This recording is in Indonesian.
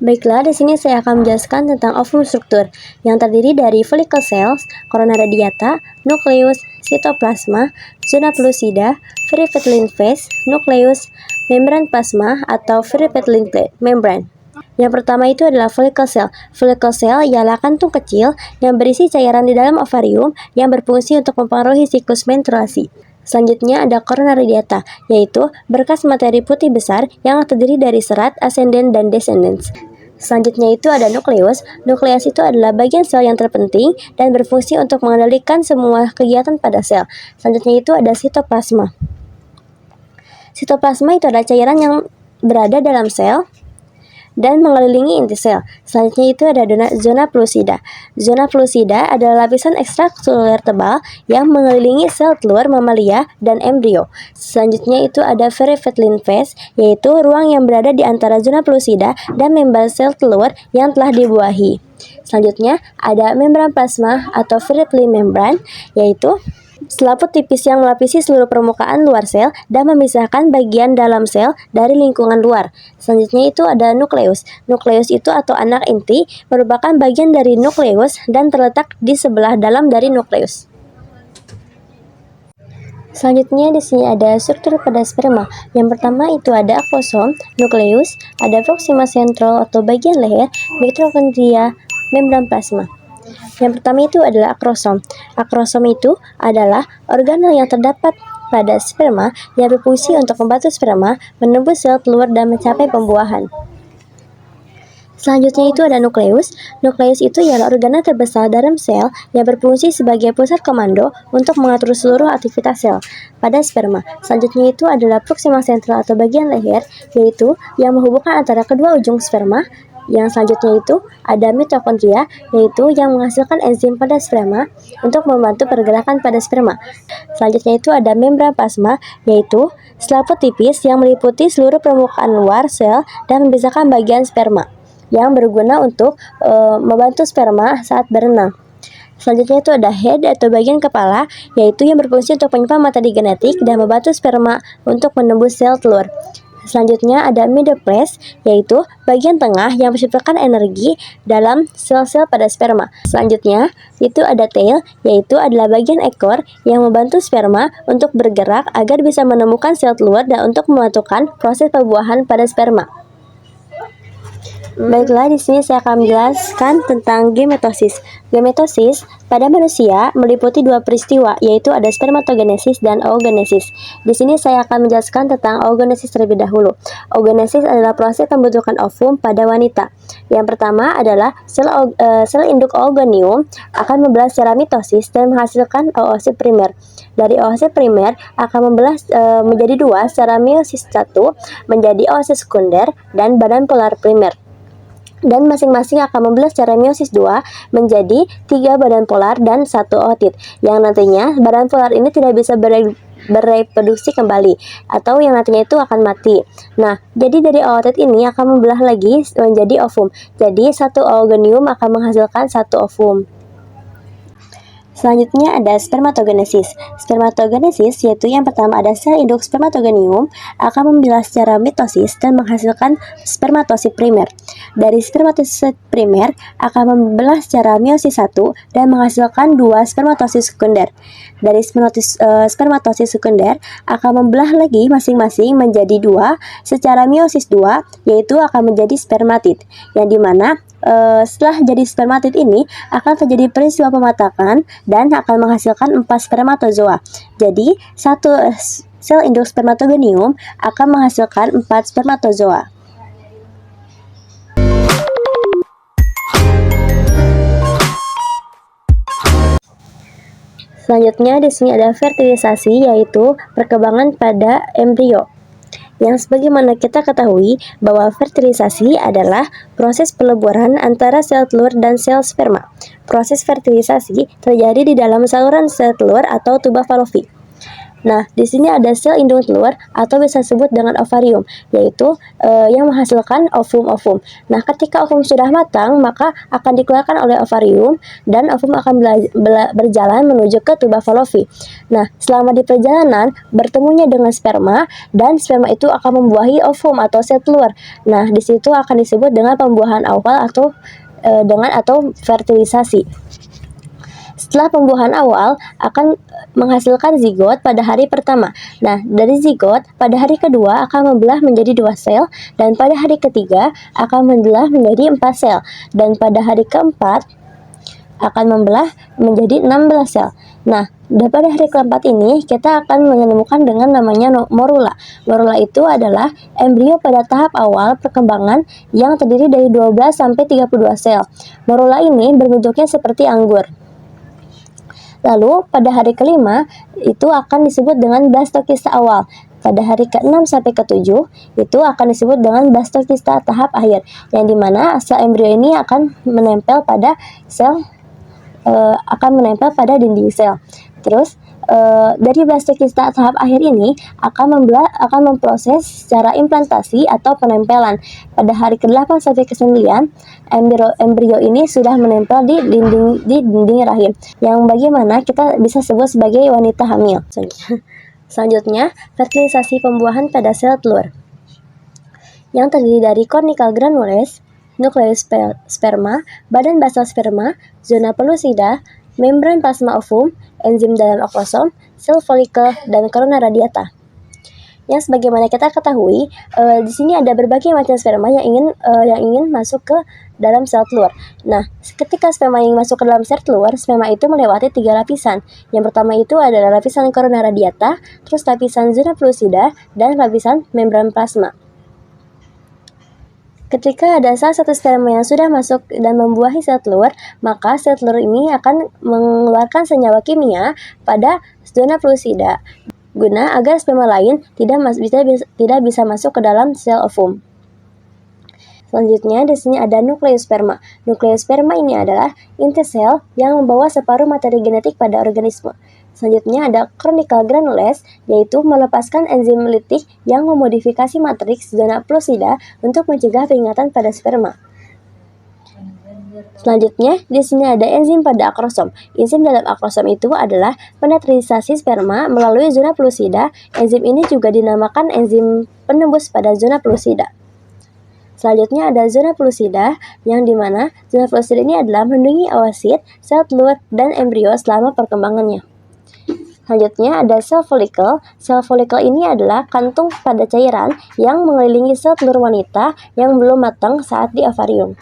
Baiklah, di sini saya akan menjelaskan tentang ovum struktur yang terdiri dari follicle cells, corona radiata, nukleus, sitoplasma, zona pellucida, peripheral phase, nukleus, membran plasma atau peripheral membran. Yang pertama itu adalah follicle cell. Follicle cell ialah kantung kecil yang berisi cairan di dalam ovarium yang berfungsi untuk mempengaruhi siklus menstruasi. Selanjutnya ada corona radiata, yaitu berkas materi putih besar yang terdiri dari serat, ascendens, dan descendens. Selanjutnya itu ada nukleus. Nukleus itu adalah bagian sel yang terpenting dan berfungsi untuk mengendalikan semua kegiatan pada sel. Selanjutnya itu ada sitoplasma. Sitoplasma itu adalah cairan yang berada dalam sel dan mengelilingi inti sel. Selanjutnya itu ada zona pellucida. Zona pellucida adalah lapisan ekstraseluler tebal yang mengelilingi sel telur mamalia dan embrio. Selanjutnya itu ada peripheral phase, yaitu ruang yang berada di antara zona pellucida dan membran sel telur yang telah dibuahi. Selanjutnya ada membran plasma atau peripheral membran, yaitu selaput tipis yang melapisi seluruh permukaan luar sel dan memisahkan bagian dalam sel dari lingkungan luar. Selanjutnya itu ada nukleus. Nukleus itu atau anak inti merupakan bagian dari nukleus dan terletak di sebelah dalam dari nukleus. Selanjutnya di sini ada struktur pada sperma. Yang pertama itu ada akrosom, nukleus, ada proxima central atau bagian leher, mitokondria, membran plasma. Yang pertama itu adalah akrosom. Akrosom itu adalah organel yang terdapat pada sperma yang berfungsi untuk membantu sperma menembus sel telur dan mencapai pembuahan. Selanjutnya itu ada nukleus. Nukleus itu ialah organel terbesar dalam sel yang berfungsi sebagai pusat komando untuk mengatur seluruh aktivitas sel pada sperma. Selanjutnya itu adalah proxima central atau bagian leher, yaitu yang menghubungkan antara kedua ujung sperma. Yang selanjutnya itu ada mitokondria, yaitu yang menghasilkan enzim pada sperma untuk membantu pergerakan pada sperma. Selanjutnya itu ada membran plasma, yaitu selaput tipis yang meliputi seluruh permukaan luar sel dan memisahkan bagian sperma yang berguna untuk membantu sperma saat berenang. Selanjutnya itu ada head atau bagian kepala, yaitu yang berfungsi untuk menyimpan materi genetik dan membantu sperma untuk menembus sel telur. Selanjutnya ada middle place, yaitu bagian tengah yang menciptakan energi dalam sel-sel pada sperma. Selanjutnya itu ada tail, yaitu adalah bagian ekor yang membantu sperma untuk bergerak agar bisa menemukan sel telur dan untuk memantulkan proses pembuahan pada sperma. Baiklah, di sini saya akan menjelaskan tentang gemetosis. Gemetosis pada manusia meliputi dua peristiwa, yaitu ada spermatogenesis dan oogenesis. Di sini saya akan menjelaskan tentang oogenesis terlebih dahulu. Oogenesis adalah proses pembentukan ovum pada wanita. Yang pertama adalah sel induk oogonium akan membelah secara mitosis dan menghasilkan oosit primer. Dari oosit primer akan membelah menjadi dua secara meiosis 1 menjadi oosit sekunder dan badan polar primer. Dan masing-masing akan membelah secara meiosis 2 menjadi 3 badan polar dan 1 ootit, yang nantinya badan polar ini tidak bisa bereproduksi kembali atau yang nantinya itu akan mati. Nah, jadi dari ootit ini akan membelah lagi menjadi ovum. Jadi satu oogonium akan menghasilkan satu ovum. Selanjutnya ada spermatogenesis. Spermatogenesis yaitu yang pertama ada sel induk spermatogonium akan membelah secara mitosis dan menghasilkan spermatosit primer. Dari spermatosit primer akan membelah secara meiosis 1 dan menghasilkan 2 spermatosit sekunder. Dari spermatosit sekunder akan membelah lagi masing-masing menjadi 2 secara meiosis 2, yaitu akan menjadi spermatid, yang dimana setelah jadi spermatid ini akan terjadi peristiwa pematakan dan akan menghasilkan 4 spermatozoa. Jadi satu sel induk spermatogonium akan menghasilkan 4 spermatozoa. Selanjutnya di sini ada fertilisasi, yaitu perkembangan pada embrio. Yang sebagaimana kita ketahui bahwa fertilisasi adalah proses peleburan antara sel telur dan sel sperma. Proses fertilisasi terjadi di dalam saluran sel telur atau tuba falopi. Nah, di sini ada sel indung telur atau bisa disebut dengan ovarium, yaitu yang menghasilkan ovum-ovum. Nah, ketika ovum sudah matang, maka akan dikeluarkan oleh ovarium dan ovum akan berjalan menuju ke tuba Fallopi. Nah, selama di perjalanan bertemunya dengan sperma dan sperma itu akan membuahi ovum atau sel telur. Nah, di situ akan disebut dengan pembuahan awal atau fertilisasi. Setelah pembuahan awal akan menghasilkan zigot pada hari pertama. Nah, dari zigot pada hari kedua akan membelah menjadi 2 sel dan pada hari ketiga akan membelah menjadi 4 sel dan pada hari keempat akan membelah menjadi 16 sel. Nah, pada hari keempat ini kita akan menemukan dengan namanya morula. Morula itu adalah embrio pada tahap awal perkembangan yang terdiri dari 12 sampai 32 sel. Morula ini berbentuknya seperti anggur. Lalu pada hari kelima itu akan disebut dengan blastokista awal. Pada hari ke-6 sampai ke-7 itu akan disebut dengan blastokista tahap akhir, yang dimana sel embrio ini akan menempel pada dinding sel. Terus dari blastokista tahap akhir ini akan memproses secara implantasi atau penempelan. Pada hari ke-8 sampai ke-9 embrio ini sudah menempel di dinding rahim, yang bagaimana kita bisa sebut sebagai wanita hamil. Selanjutnya, fertilisasi pembuahan pada sel telur yang terdiri dari cornical granules, nukleus sperma, badan basal sperma, zona pellucida, membran plasma ovum, enzim dalam akrosom, sel folikel, dan corona radiata. Yang sebagaimana kita ketahui, di sini ada berbagai macam sperma yang ingin masuk ke dalam sel telur. Nah, ketika sperma ingin masuk ke dalam sel telur, sperma itu melewati 3 lapisan. Yang pertama itu adalah lapisan corona radiata, terus lapisan zona pellucida, dan lapisan membran plasma. Ketika ada salah satu sperma yang sudah masuk dan membuahi sel telur, maka sel telur ini akan mengeluarkan senyawa kimia pada zona pellucida guna agar sperma lain tidak bisa masuk ke dalam sel ovum. Selanjutnya, di sini ada nukleus sperma. Nukleus sperma ini adalah inti sel yang membawa separuh materi genetik pada organisme. Selanjutnya ada cornical granules, yaitu melepaskan enzim litik yang memodifikasi matriks zona pellucida untuk mencegah peringatan pada sperma. Selanjutnya, di sini ada enzim pada akrosom. Enzim dalam akrosom itu adalah penetralisasi sperma melalui zona pellucida. Enzim ini juga dinamakan enzim penembus pada zona pellucida. Selanjutnya ada zona pellucida, yang dimana zona pellucida ini adalah melindungi oosit, sel telur, dan embrio selama perkembangannya. Selanjutnya ada sel folikel. Sel folikel ini adalah kantung pada cairan yang mengelilingi sel telur wanita yang belum matang saat di ovarium.